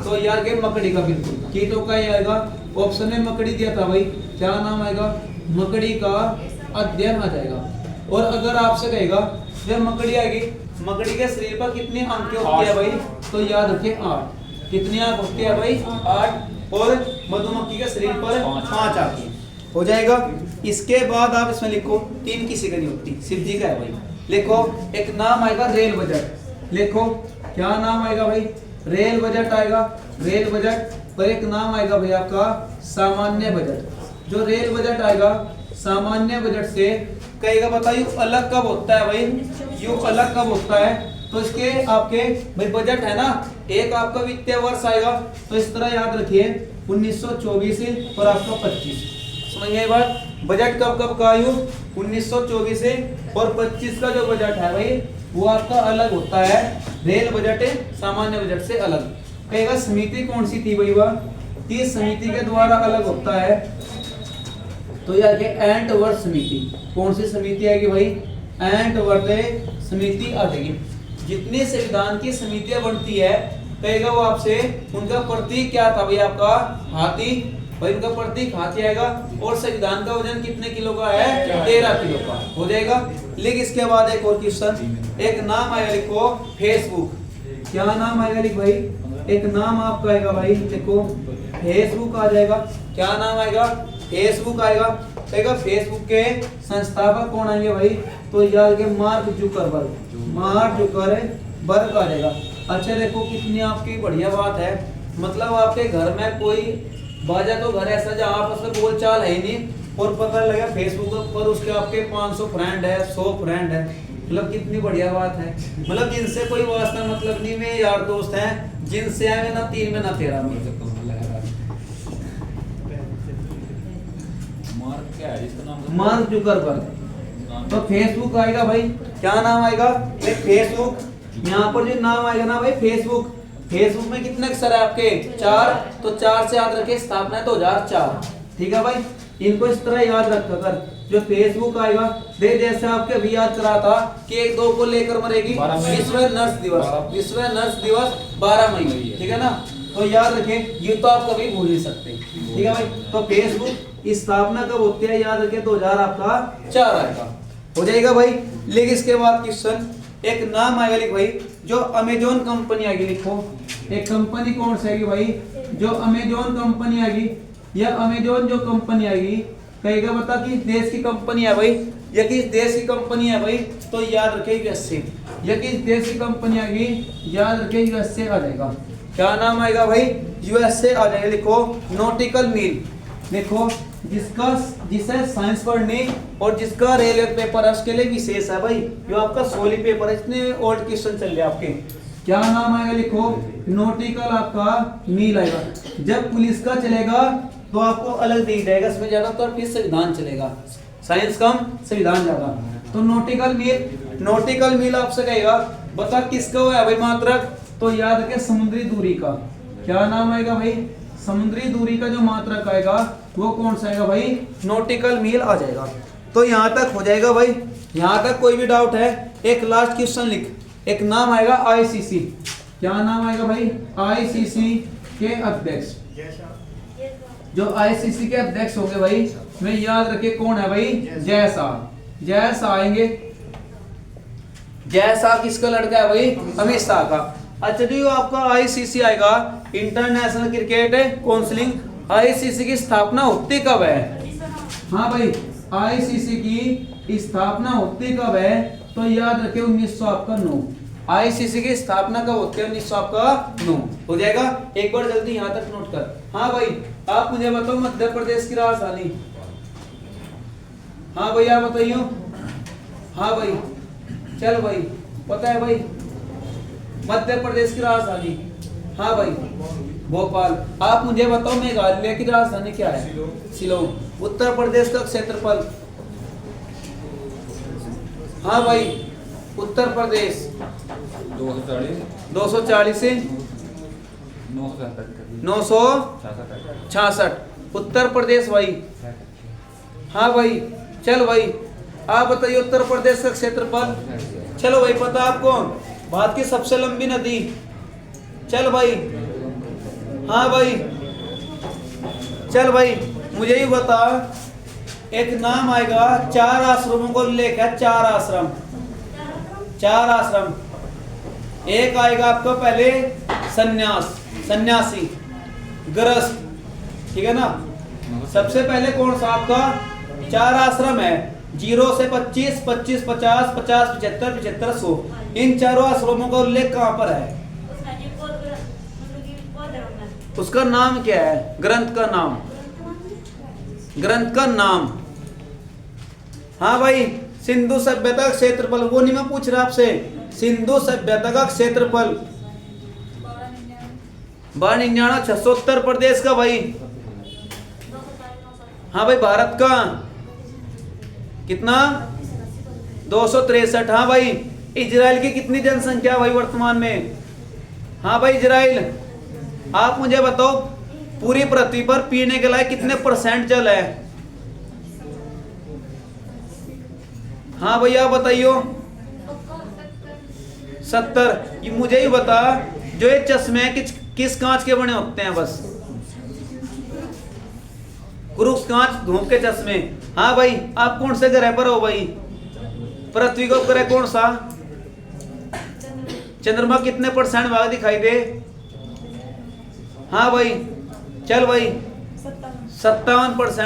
तो यार के मकड़ी का। बिल्कुल कीटों का ही आएगा। ऑप्शन में मकड़ी दिया था भाई। क्या नाम आएगा? मकड़ी का अध्ययन आ जाएगा। और अगर आपसे कहेगा जब मकड़ी आएगी, मकड़ी के शरीर पर कितनी आंखें होती है भाई? तो याद रखिए 8। कितनी आंख होती है भाई? 8। और मधुमक्खी के शरीर पर 5 आंखें। हो जाएगा। इसके बाद आप इसमें लिखो 3 किसी का नहीं होती, शिव जी का है भाई। लिखो एक नाम आएगा रेल बजट। लिखो क्या नाम आएगा भाई? रेल बजट आएगा। Rail budget. और एक नाम आएगा भाई आपका सामान्य बजट। जो रेल बजट आएगा सामान्य बजट से कहेगा बताइए अलग कब होता है भाई? यू अलग कब होता है? तो इसके आपके भाई बजट है ना, एक आपका वित्तीय वर्ष आएगा। तो इस तरह याद रखिए 1924 और आपका 25। समझ गए बात? बजट कब कब का आयु? 1924 से और 25 का जो बजट है भाई वो आपका अलग होता है। रेल बजट सामान्य बजट से अलग। कहेगा समिति कौन सी थी भाई? वह 30 समिति के द्वारा अलग होता है। तो यह एंटवर्थ समिति। कौन सी समिति आएगी भाई? एंटवर्थ समिति आ जाएगी। जितनी संविधान की समितियां बनती है कहेगा वो आपसे उनका प्रतीक क्या था भाई? आपका हाथी भाई। उनका प्रतीक हाथी आएगा। और संविधान का वजन कितने किलो का है? 13 किलो का। हो जाएगा। लिख इसके बाद एक और क्वेश्चन। एक नाम आएगा लिखो फेसबुक। क्या नाम आएगा? लिख भाई एक नाम आपका आएगा भाई देखो फेसबुक आ जाएगा। क्या नाम आएगा? फेसबुक आएगा। कहेगा फेसबुक के संस्थापक कौन आएंगे भाई? तो याद के मार्क जुकरबर्ग। मार्क जुकरबर्ग आ जाएगा। अच्छा देखो कितनी आपकी बढ़िया बात है। मतलब आपके घर में कोई बाजा तो घर ऐसा जहाँ आपस में बोलचाल है ही नहीं और पता लगा फेसबुक पर उसके आपके 500 फ्रेंड है, 100 फ्रेंड है। मतलब कितनी बढ़िया बात है। मतलब जिनसे कोई वास्ता मतलब नहीं, में यार दोस्त हैं जिनसे आए ना 3 में ना 13 में। Mark Zuckerberg. तो फेसबुक आएगा भाई। क्या नाम आएगा? फेसबुक। यहाँ पर जो नाम आएगा ना भाई फेसबुक। फेसबुक में कितने अक्षर है आपके? 4। तो 4 से याद रखे स्थापना है 2004। ठीक है भाई। इनको इस तरह याद रखा कर। जो फेसबुक आएगा दे जैसे आपके अभी याद करा था कि 1-2 को लेकर मरेगी। विश्व नर्स दिवस। विश्व नर्स दिवस 12 मई। ठीक है ना? तो याद रखें ये तो आप कभी भूल नहीं सकते। ठीक है भाई। तो फेसबुक स्थापना कब होती है? याद रखें 2004 आएगा। हो जाएगा भाई। लेकिन इसके बाद क्वेश्चन एक नाम आएगा लिख भाई जो अमेजोन कंपनी आएगी। लिखो एक कंपनी कौन सी आएगी भाई? जो अमेजोन कंपनी आएगी। या अमेजोन जो कंपनी आएगी कहेगा बता किस देश की कंपनी है भाई? या किस देश की कंपनी है भाई? तो याद रखे यूएसए। या किस देश की कंपनी आएगी? याद रखे यूएसए आ जाएगा। क्या नाम आएगा भाई? यूएसए आ जाएगा। लिखो नॉटिकल मील। लिखो जिसे साइंस पढ़नी और जिसका रेलवे पेपर है उसके लिए विशेष है भाई, जो आपका सोली पेपर है। इतने ओल्ड क्वेश्चन चल रहे आपके। क्या नाम आएगा? लिखो नॉटिकल आपका मील आएगा। जब पुलिस का चलेगा तो आपको अलग दी जाएगा, इसमें ज्यादातर फिर संविधान चलेगा, साइंस कम संविधान ज्यादा। तो नॉटिकल मील आपसे कहेगा बता किसका हुआ है भाई मात्रक, तो याद रखें समुद्री दूरी का। क्या नाम आएगा भाई? समुद्री दूरी का जो मात्रक आएगा वो कौन सा आएगा भाई? नॉटिकल मील आ जाएगा। तो यहाँ तक हो जाएगा भाई। यहाँ तक कोई भी डाउट है? एक लास्ट क्वेश्चन लिख। एक नाम आएगा आईसीसी। क्या नाम आएगा भाई? आईसीसी के अध्यक्ष। जो आईसीसी के अध्यक्ष होंगे भाई, मैं याद रखे कौन है भाई? जय शाह आएंगे। जय शाह किसका लड़का है भाई? अमित शाह का। अच्छा जी, आपका आईसीसी आएगा इंटरनेशनल क्रिकेट काउंसिल। आईसीसी की स्थापना होती कब है? हाँ भाई, आईसीसी की स्थापना होती कब है? तो याद रखे 1909। आईसीसी की स्थापना कब होती है? 1909 हो जाएगा। एक बार जल्दी यहाँ तक नोट कर। हाँ भाई, आप मुझे बताओ मध्य प्रदेश की राजधानी। हाँ भैया बताइए। हाँ भाई, चल भाई, पता है भाई मध्य प्रदेश की राजधानी? हाँ भाई, भोपाल। आप मुझे बताओ मेघालय की राजधानी क्या है? शिलोंग। उत्तर प्रदेश का क्षेत्रफल? हाँ भाई, उत्तर प्रदेश 240 से 966। उत्तर प्रदेश भाई। हाँ भाई, चल भाई, आप बताइए उत्तर प्रदेश का क्षेत्रफल। चलो भाई, पता आपको भारत की सबसे लंबी नदी? चल भाई। हाँ भाई, चल भाई, मुझे ही बता। एक नाम आएगा, 4 आश्रमों को उल्लेख है। 4 आश्रम। एक आएगा आपका पहले सन्यासी, गृहस्थ, ठीक है ना। सबसे पहले कौन सा आपका? 4 आश्रम है। 0 से 25, 25, 50, 50, 75, 75, 100। इन चारों आश्रमों का उल्लेख कहाँ पर है? उसका नाम क्या है? ग्रंथ का नाम। हाँ भाई, सिंधु सभ्यता का क्षेत्रफल, वो नहीं मैं पूछ रहा आपसे। सिंधु सभ्यता का क्षेत्रफल 92,600। उत्तर प्रदेश का भाई? हाँ भाई, भारत का कितना? 263। हाँ भाई, इजराइल की कितनी जनसंख्या भाई वर्तमान में? हाँ भाई, इजराइल। आप मुझे बताओ पूरी पृथ्वी पर पीने के लायक कितने % जल है? हाँ भैया बताइयो। 70। ये मुझे ही बता, जो ये चश्मे किस कांच के बने होते हैं? बस क्रूक्स कांच, धूप के चश्मे। हाँ भाई, आप कौन से ग्रह पर हो भाई? पृथ्वी का उपग्रह कौन सा? चंद्रमा कितने % भाग दिखाई दे? हाँ भाई, चल भाई, 57%।